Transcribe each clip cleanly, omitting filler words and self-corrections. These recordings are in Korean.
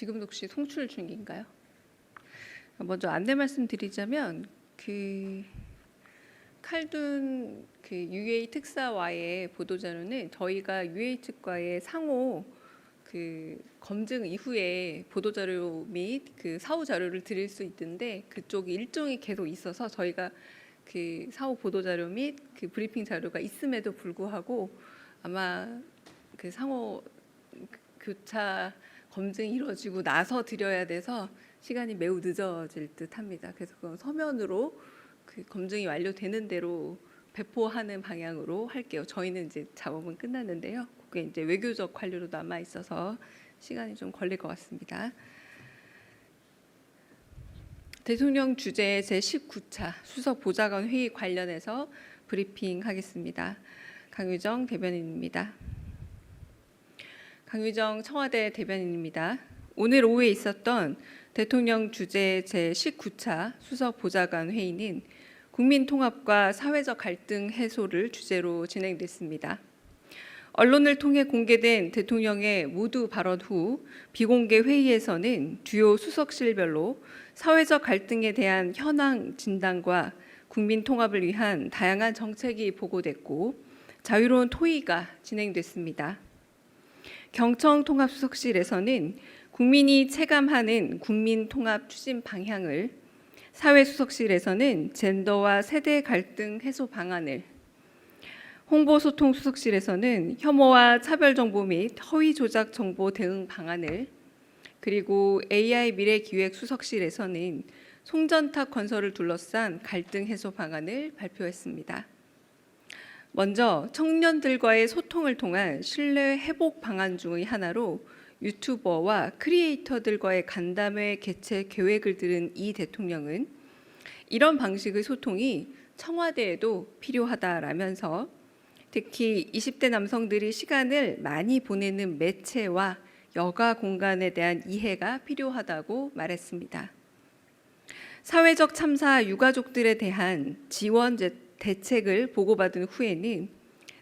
지금도 혹시 송출 중인가요? 먼저 안내 말씀드리자면 칼둔 UA 특사와의 보도자료는 저희가 UA 측과의 상호 검증 이후에 보도자료 및 사후 자료를 드릴 수 있는데 그쪽 일정이 계속 있어서 저희가 사후 보도자료 및 브리핑 자료가 있음에도 불구하고 아마 상호 교차 검증이 이루어지고 나서 드려야 돼서 시간이 매우 늦어질 듯합니다. 그래서 그건 서면으로 검증이 완료되는 대로 배포하는 방향으로 할게요. 저희는 이제 작업은 끝났는데요. 그게 이제 외교적 관료로 남아 있어서 시간이 좀 걸릴 것 같습니다. 대통령 주재 제19차 수석 보좌관 회의 관련해서 브리핑하겠습니다. 강유정 대변인입니다. 강유정 청와대 대변인입니다. 오늘 오후에 있었던 대통령 주재 제19차 수석 보좌관 회의는 국민 통합과 사회적 갈등 해소를 주제로 진행됐습니다. 언론을 통해 공개된 대통령의 모두 발언 후 비공개 회의에서는 주요 수석실별로 사회적 갈등에 대한 현황 진단과 국민 통합을 위한 다양한 정책이 보고됐고 자유로운 토의가 진행됐습니다. 경청통합수석실에서는 국민이 체감하는 국민 통합 추진 방향을, 사회수석실에서는 젠더와 세대 갈등 해소 방안을, 홍보소통수석실에서는 혐오와 차별정보 및 허위 조작 정보 대응 방안을, 그리고 AI 미래기획수석실에서는 송전탑 건설을 둘러싼 갈등 해소 방안을 발표했습니다. 먼저 청년들과의 소통을 통한 신뢰 회복 방안 중의 하나로 유튜버와 크리에이터들과의 간담회 개최 계획을 들은 이 대통령은 이런 방식의 소통이 청와대에도 필요하다라면서 특히 20대 남성들이 시간을 많이 보내는 매체와 여가 공간에 대한 이해가 필요하다고 말했습니다. 사회적 참사 유가족들에 대한 지원 대책을 보고받은 후에는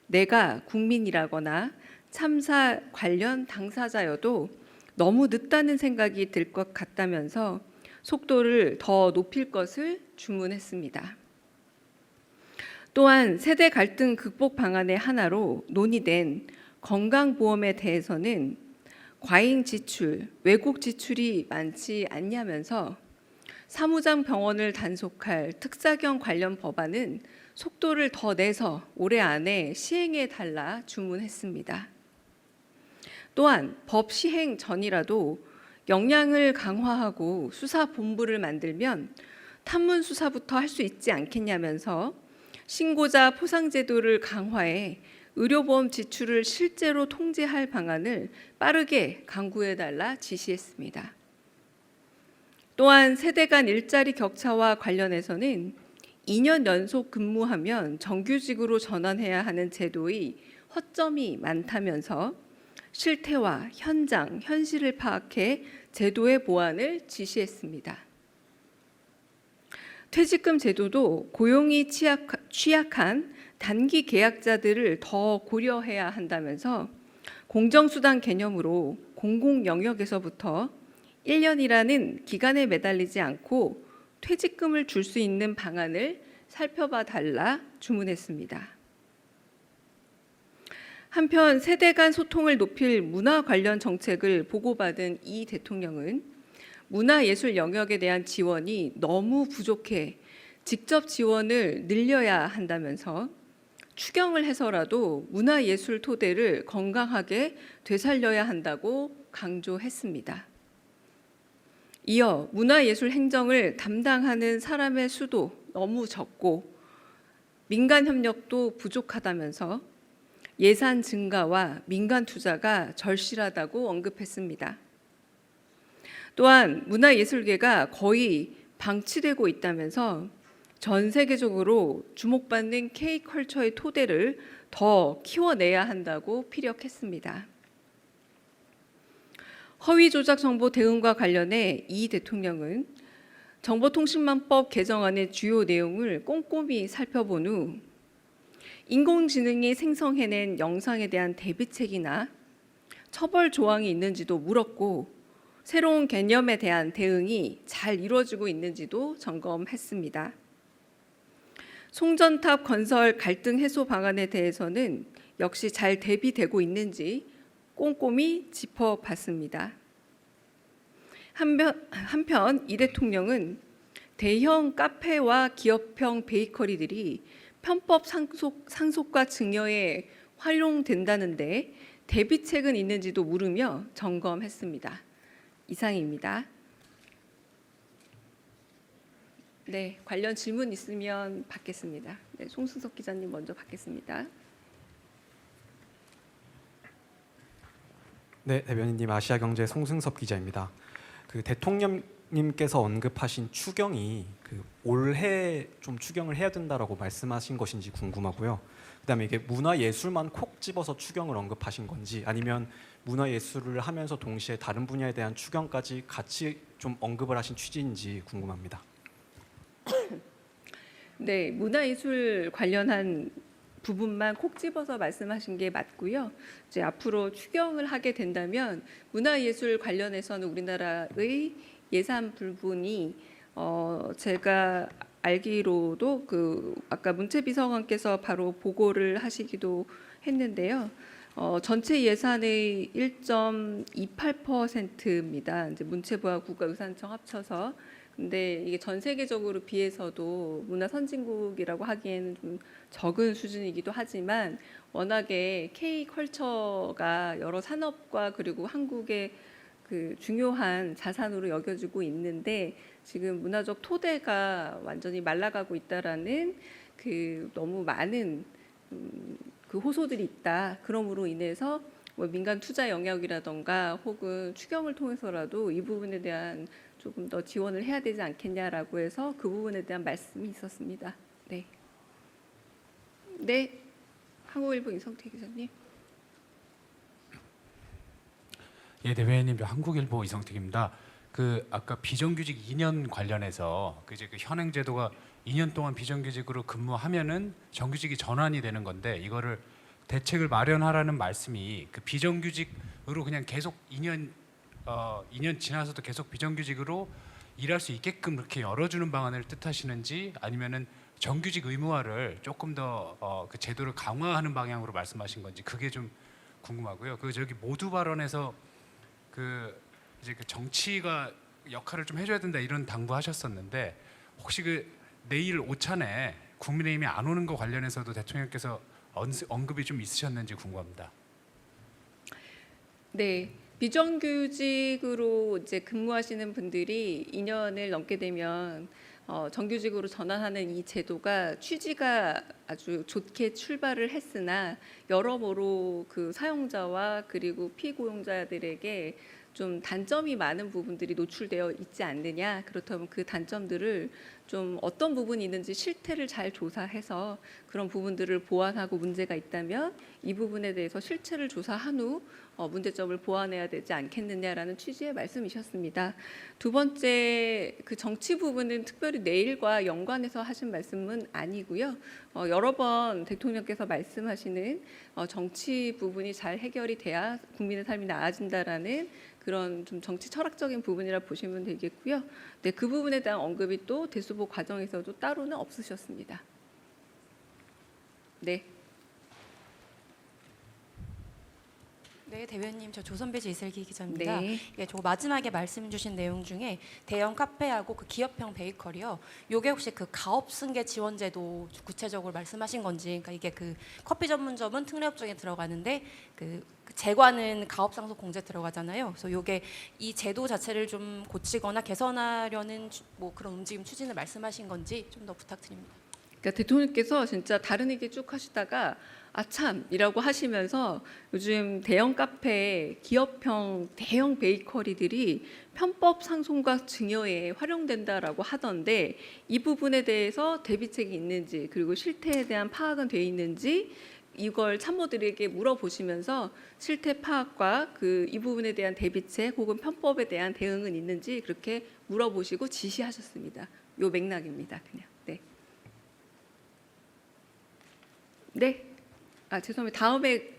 내가 국민이라거나 참사 관련 당사자여도 너무 늦다는 생각이 들 것 같다면서 속도를 더 높일 것을 주문했습니다. 또한 세대 갈등 극복 방안의 하나로 논의된 건강보험에 대해서는 과잉 지출, 왜곡 지출이 많지 않냐면서 사무장 병원을 단속할 특사경 관련 법안은 속도를 더 내서 올해 안에 시행해 달라 주문했습니다. 또한 법 시행 전이라도 역량을 강화하고 수사본부를 만들면 탐문 수사부터 할 수 있지 않겠냐면서 신고자 포상제도를 강화해 의료보험 지출을 실제로 통제할 방안을 빠르게 강구해 달라 지시했습니다. 또한 세대 간 일자리 격차와 관련해서는 2년 연속 근무하면 정규직으로 전환해야 하는 제도의 허점이 많다면서 실태와 현장, 현실을 파악해 제도의 보완을 지시했습니다. 퇴직금 제도도 고용이 취약한 단기 계약자들을 더 고려해야 한다면서 공정수당 개념으로 공공 영역에서부터 1년이라는 기간에 매달리지 않고 퇴직금을 줄 수 있는 방안을 살펴봐 달라 주문했습니다. 한편 세대 간 소통을 높일 문화 관련 정책을 보고받은 이 대통령은 문화예술 영역에 대한 지원이 너무 부족해 직접 지원을 늘려야 한다면서 추경을 해서라도 문화예술 토대를 건강하게 되살려야 한다고 강조했습니다. 이어 문화예술 행정을 담당하는 사람의 수도 너무 적고 민간 협력도 부족하다면서 예산 증가와 민간 투자가 절실하다고 언급했습니다. 또한 문화예술계가 거의 방치되고 있다면서 전 세계적으로 주목받는 K컬처의 토대를 더 키워내야 한다고 피력했습니다. 허위 조작 정보 대응과 관련해 이 대통령은 정보통신망법 개정안의 주요 내용을 꼼꼼히 살펴본 후 인공지능이 생성해낸 영상에 대한 대비책이나 처벌 조항이 있는지도 물었고 새로운 개념에 대한 대응이 잘 이루어지고 있는지도 점검했습니다. 송전탑 건설 갈등 해소 방안에 대해서는 역시 잘 대비되고 있는지 꼼꼼히 짚어봤습니다. 한편 이 대통령은 대형 카페와 기업형 베이커리들이 편법 상속과 증여에 활용된다는데 대비책은 있는지도 물으며 점검했습니다. 이상입니다. 네, 관련 질문 있으면 받겠습니다. 네, 송승석 기자님 먼저 받겠습니다. 네, 대변인님, 아시아경제 송승섭 기자입니다. 그 대통령님께서 언급하신 추경이 그 올해 좀 추경을 해야 된다라고 말씀하신 것인지 궁금하고요. 그다음에 이게 문화예술만 콕 집어서 추경을 언급하신 건지 아니면 문화예술을 하면서 동시에 다른 분야에 대한 추경까지 같이 좀 언급을 하신 취지인지 궁금합니다. 네, 문화예술 관련한 부분만 콕 집어서 말씀하신 게 맞고요. 이제 앞으로 추경을 하게 된다면 문화예술 관련해서는 우리나라의 예산 부분이 제가 알기로도 그 아까 문체비서관께서 바로 보고를 하시기도 했는데요. 전체 예산의 1.28%입니다. 이제 문체부와 국가유산청 합쳐서. 근데 이게 전 세계적으로 비해서도 문화 선진국이라고 하기에는 좀 적은 수준이기도 하지만 워낙에 K컬처가 여러 산업과 그리고 한국의 그 중요한 자산으로 여겨지고 있는데 지금 문화적 토대가 완전히 말라가고 있다라는 그 너무 많은 그 호소들이 있다. 그러므로 인해서 뭐 민간 투자 영역이라던가 혹은 추경을 통해서라도 이 부분에 대한 조금 더 지원을 해야 되지 않겠냐라고 해서 그 부분에 대한 말씀이 있었습니다. 네. 네. 한국일보 이성태 기자님. 예, 대변인님, 한국일보 이성택입니다. 그 아까 비정규직 2년 관련해서 그 현행 제도가 2년 동안 비정규직으로 근무하면은 정규직이 전환이 되는 건데 이거를 대책을 마련하라는 말씀이 그 비정규직으로 그냥 계속 2년 지나서도 계속 비정규직으로 일할 수 있게끔 그렇게 열어주는 방안을 뜻하시는지 아니면은 정규직 의무화를 조금 더 그 제도를 강화하는 방향으로 말씀하신 건지 그게 좀 궁금하고요. 그 저기 모두 발언에서 그 이제 그 정치가 역할을 좀 해줘야 된다 이런 당부하셨었는데 혹시 그 내일 오찬에 국민의힘이 안 오는 거 관련해서도 대통령께서 언급이 좀 있으셨는지 궁금합니다. 네. 비정규직으로 이제 근무하시는 분들이 2년을 넘게 되면 정규직으로 전환하는 이 제도가 취지가 아주 좋게 출발을 했으나 여러모로 그 사용자와 그리고 피고용자들에게 좀 단점이 많은 부분들이 노출되어 있지 않느냐. 그렇다면 그 단점들을 좀 어떤 부분이 있는지 실태를 잘 조사해서 그런 부분들을 보완하고 문제가 있다면 이 부분에 대해서 실체를 조사한 후 문제점을 보완해야 되지 않겠느냐라는 취지의 말씀이셨습니다. 두 번째, 그 정치 부분은 특별히 내일과 연관해서 하신 말씀은 아니고요. 여러 번 대통령께서 말씀하시는 정치 부분이 잘 해결이 돼야 국민의 삶이 나아진다라는 그런 좀 정치 철학적인 부분이라 보시면 되겠고요. 네, 그 부분에 대한 언급이 또 대수보 과정에서도 따로는 없으셨습니다. 네. 네, 대변인님, 저 조선배지 이슬기 기자입니다. 네. 예, 저 마지막에 말씀 주신 내용 중에 대형 카페하고 그 기업형 베이커리요. 요게 혹시 그 가업 승계 지원제도 구체적으로 말씀하신 건지, 그러니까 이게 그 커피 전문점은 특례업종에 들어가는데 그 제과는 가업상속 공제 들어가잖아요. 그래서 요게 이 제도 자체를 좀 고치거나 개선하려는 뭐 그런 움직임 추진을 말씀하신 건지 좀 더 부탁드립니다. 그러니까 대통령께서 진짜 다른 얘기 쭉 하시다가 아참이라고 하시면서 요즘 대형 카페, 기업형 대형 베이커리들이 편법 상속과 증여에 활용된다라고 하던데 이 부분에 대해서 대비책이 있는지 그리고 실태에 대한 파악은 돼 있는지 이걸 참모들에게 물어보시면서 실태 파악과 그 이 부분에 대한 대비책 혹은 편법에 대한 대응은 있는지 그렇게 물어보시고 지시하셨습니다. 요 맥락입니다. 그냥. 네. 네. 죄송합니다. 다음에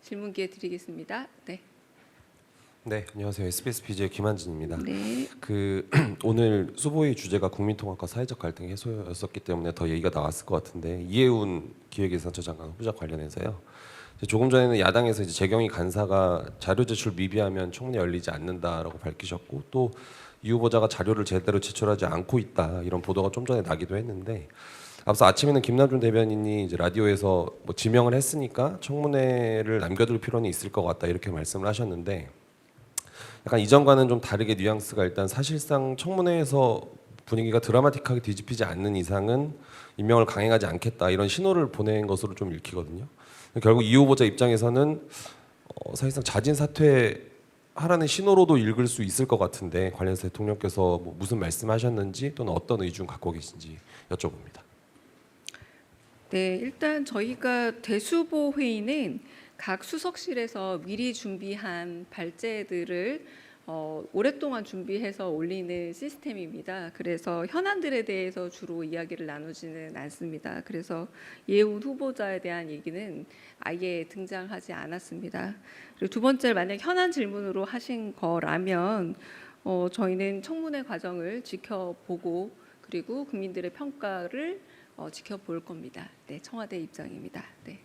질문 기회 드리겠습니다. 네. 네, 안녕하세요. SBS BJ 김한진입니다. 네. 오늘 수보의 주제가 국민통합과 사회적 갈등 해소였었기 때문에 더 얘기가 나왔을 것 같은데 이해운 기획예산처 장관 후보자 관련해서요. 조금 전에는 야당에서 이제 재경희 간사가 자료 제출 미비하면 청문회 열리지 않는다라고 밝히셨고 또 이 후보자가 자료를 제대로 제출하지 않고 있다 이런 보도가 좀 전에 나기도 했는데 앞서 아침에는 김남준 대변인이 이제 라디오에서 뭐 지명을 했으니까 청문회를 남겨둘 필요는 있을 것 같다 이렇게 말씀을 하셨는데 약간 이전과는 좀 다르게 뉘앙스가 일단 사실상 청문회에서 분위기가 드라마틱하게 뒤집히지 않는 이상은 임명을 강행하지 않겠다 이런 신호를 보낸 것으로 좀 읽히거든요. 결국 이 후보자 입장에서는 사실상 자진 사퇴하라는 신호로도 읽을 수 있을 것 같은데 관련해서 대통령께서 뭐 무슨 말씀하셨는지 또는 어떤 의중 갖고 계신지 여쭤봅니다. 네, 일단 저희가 대수보 회의는 각 수석실에서 미리 준비한 발제들을 오랫동안 준비해서 올리는 시스템입니다. 그래서 현안들에 대해서 주로 이야기를 나누지는 않습니다. 그래서 예운 후보자에 대한 얘기는 아예 등장하지 않았습니다. 그리고 두 번째, 만약 현안 질문으로 하신 거라면 저희는 청문회 과정을 지켜보고 그리고 국민들의 평가를 지켜볼 겁니다. 네, 청와대 입장입니다. 네.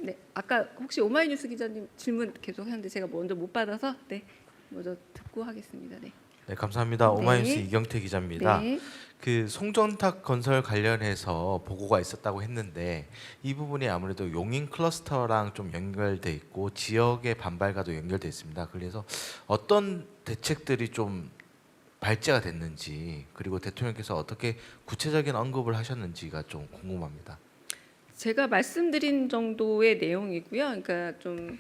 네, 아까 혹시 오마이뉴스 기자님 질문 계속 했는데 제가 먼저 못 받아서 네, 먼저 듣고 하겠습니다. 네. 네, 감사합니다. 오마이뉴스 네. 이경태 기자입니다. 네. 그 송전탑 건설 관련해서 보고가 있었다고 했는데 이 부분이 아무래도 용인 클러스터랑 좀 연결돼 있고 지역의 반발과도 연결돼 있습니다. 그래서 어떤 대책들이 좀 발제가 됐는지 그리고 대통령께서 어떻게 구체적인 언급을 하셨는지가 좀 궁금합니다. 제가 말씀드린 정도의 내용이고요. 그러니까 좀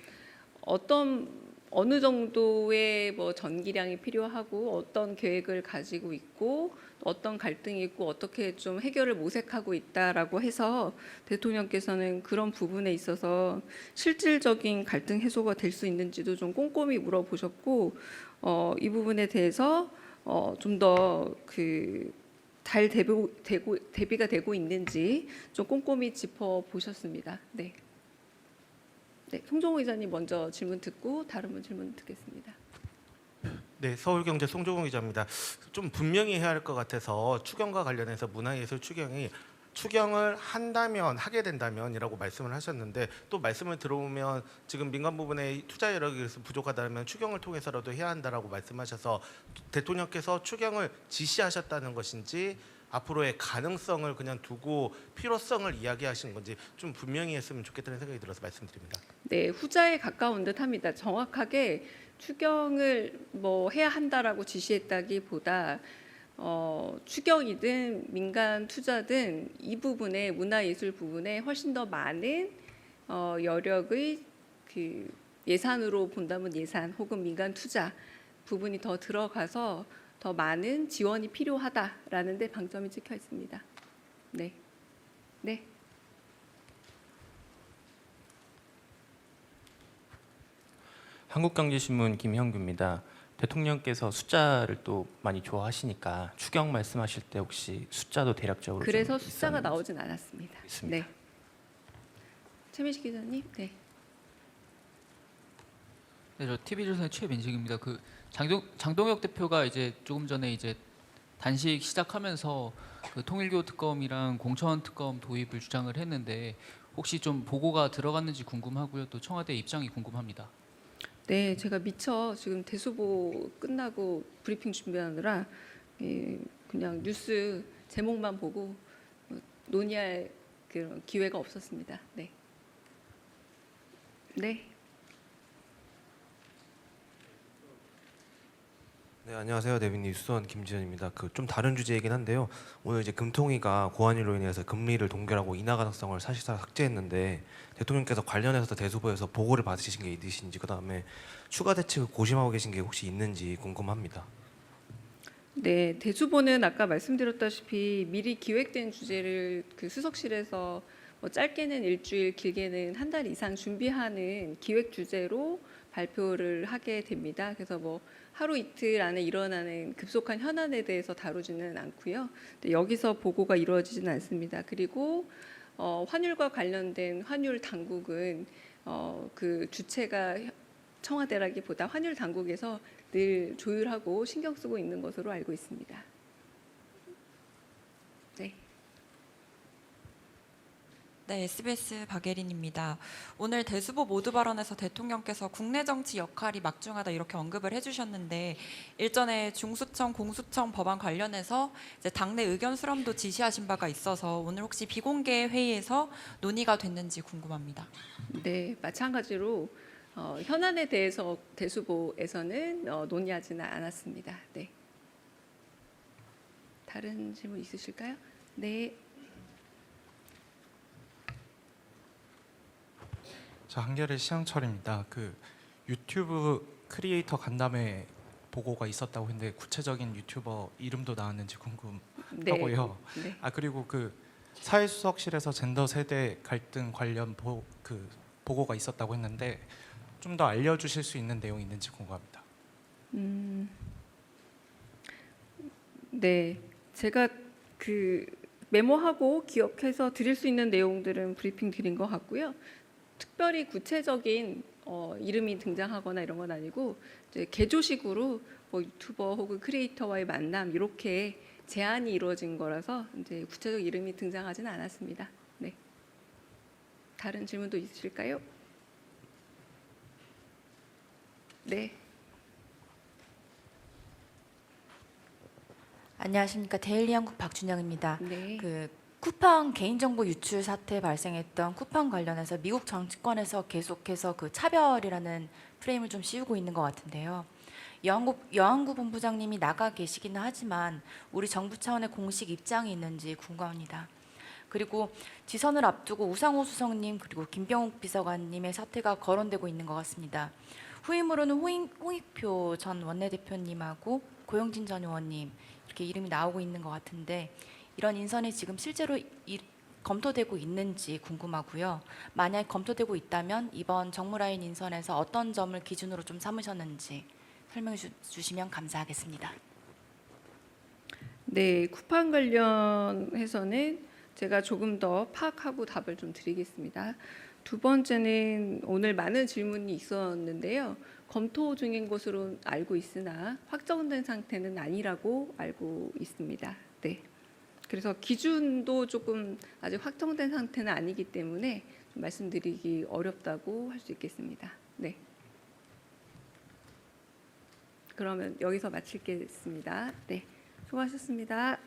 어느 정도의 뭐 전기량이 필요하고 어떤 계획을 가지고 있고 어떤 갈등이 있고 어떻게 좀 해결을 모색하고 있다라고 해서 대통령께서는 그런 부분에 있어서 실질적인 갈등 해소가 될 수 있는지도 좀 꼼꼼히 물어보셨고 이 부분에 대해서 좀 더 잘 대비가 되고 있는지 좀 꼼꼼히 짚어보셨습니다. 네. 네, 송정호 기자님 먼저 질문 듣고 다른 분 질문 듣겠습니다. 네, 서울경제 송종훈 기자입니다. 좀 분명히 해야 할 것 같아서 추경과 관련해서 문화예술 추경을 하게 된다면이라고 말씀을 하셨는데 또 말씀을 들어보면 지금 민간 부분에 투자 여력이 부족하다면 추경을 통해서라도 해야 한다라고 말씀하셔서 대통령께서 추경을 지시하셨다는 것인지 앞으로의 가능성을 그냥 두고 필요성을 이야기하신 건지 좀 분명히 했으면 좋겠다는 생각이 들어서 말씀드립니다. 네, 후자에 가까운 듯합니다. 정확하게 추경을 뭐 해야 한다라고 지시했다기보다 추경이든 민간 투자든 이 부분에 문화예술 부분에 훨씬 더 많은 여력의 예산으로 본다면 예산 혹은 민간 투자 부분이 더 들어가서 더 많은 지원이 필요하다라는 데 방점이 찍혀 있습니다. 네. 네. 한국경제신문 김형규입니다. 대통령께서 숫자를 또 많이 좋아하시니까 추경 말씀하실 때 혹시 숫자도 대략적으로 그래서 좀 숫자가 있었는지. 나오진 않았습니다. 있습니다. 네. 최민식 기자님. 네. 네, 저 TV조선의 최민식입니다. 장동혁 대표가 이제 조금 전에 이제 단식 시작하면서 통일교 특검이랑 공천 특검 도입을 주장을 했는데 혹시 좀 보고가 들어갔는지 궁금하고요. 또 청와대 입장이 궁금합니다. 네, 제가 미처 지금 대수보 끝나고 브리핑 준비하느라 그냥 뉴스 제목만 보고 논의할 그런 기회가 없었습니다. 네. 네. 네, 안녕하세요. 네빈 뉴스원 김지현입니다. 좀 다른 주제이긴 한데요. 오늘 이제 금통위가 고환율로 인해서 금리를 동결하고 인하 가능성을 사실상 삭제했는데 대통령께서 관련해서 대수보에서 보고를 받으신 게 있으신지 그다음에 추가 대책을 고심하고 계신 게 혹시 있는지 궁금합니다. 네, 대수보는 아까 말씀드렸다시피 미리 기획된 주제를 수석실에서 뭐 짧게는 일주일, 길게는 한 달 이상 준비하는 기획 주제로 발표를 하게 됩니다. 그래서 뭐 하루 이틀 안에 일어나는 급속한 현안에 대해서 다루지는 않고요. 여기서 보고가 이루어지지는 않습니다. 그리고 환율과 관련된 환율 당국은 그 주체가 청와대라기보다 환율 당국에서 늘 조율하고 신경 쓰고 있는 것으로 알고 있습니다. 네. 네, SBS 박예린입니다. 오늘 대수보 모두 발언에서 대통령께서 국내 정치 역할이 막중하다 이렇게 언급을 해주셨는데 일전에 중수청, 공수청 법안 관련해서 이제 당내 의견 수렴도 지시하신 바가 있어서 오늘 혹시 비공개 회의에서 논의가 됐는지 궁금합니다. 네, 마찬가지로 현안에 대해서 대수보에서는 논의하지는 않았습니다. 네. 다른 질문 있으실까요? 네. 저 한겨레 시향철입니다. 그 유튜브 크리에이터 간담회 보고가 있었다고 했는데 구체적인 유튜버 이름도 나왔는지 궁금하고요. 네. 아 그리고 그 사회수석실에서 젠더 세대 갈등 관련 보고가 있었다고 했는데 좀 더 알려주실 수 있는 내용이 있는지 궁금합니다. 네, 제가 그 메모하고 기억해서 드릴 수 있는 내용들은 브리핑 드린 것 같고요. 특별히 구체적인 이름이 등장하거나 이런 건 아니고 이제 개조식으로 뭐 유튜버 혹은 크리에이터와의 만남 이렇게 제안이 이루어진 거라서 이제 구체적 이름이 등장하지는 않았습니다. 네. 다른 질문도 있으실까요? 네. 안녕하십니까. 데일리 한국 박준영입니다. 네. 그 쿠팡 개인정보 유출 사태 발생했던 쿠팡 관련해서 미국 정치권에서 계속해서 그 차별이라는 프레임을 좀 씌우고 있는 것 같은데요. 여한구 본부장님이 나가 계시기는 하지만 우리 정부 차원의 공식 입장이 있는지 궁금합니다. 그리고 지선을 앞두고 우상호 수석님 그리고 김병욱 비서관님의 사태가 거론되고 있는 것 같습니다. 후임으로는 홍익표 전 원내대표님하고 고영진 전 의원님 이렇게 이름이 나오고 있는 것 같은데 이런 인선이 지금 실제로 검토되고 있는지 궁금하고요. 만약 검토되고 있다면 이번 정무라인 인선에서 어떤 점을 기준으로 좀 삼으셨는지 설명해 주시면 감사하겠습니다. 네, 쿠팡 관련해서는 제가 조금 더 파악하고 답을 좀 드리겠습니다. 두 번째는 오늘 많은 질문이 있었는데요. 검토 중인 것으로 알고 있으나 확정된 상태는 아니라고 알고 있습니다. 네. 그래서 기준도 조금 아직 확정된 상태는 아니기 때문에 좀 말씀드리기 어렵다고 할 수 있겠습니다. 네. 그러면 여기서 마치겠습니다. 네. 수고하셨습니다.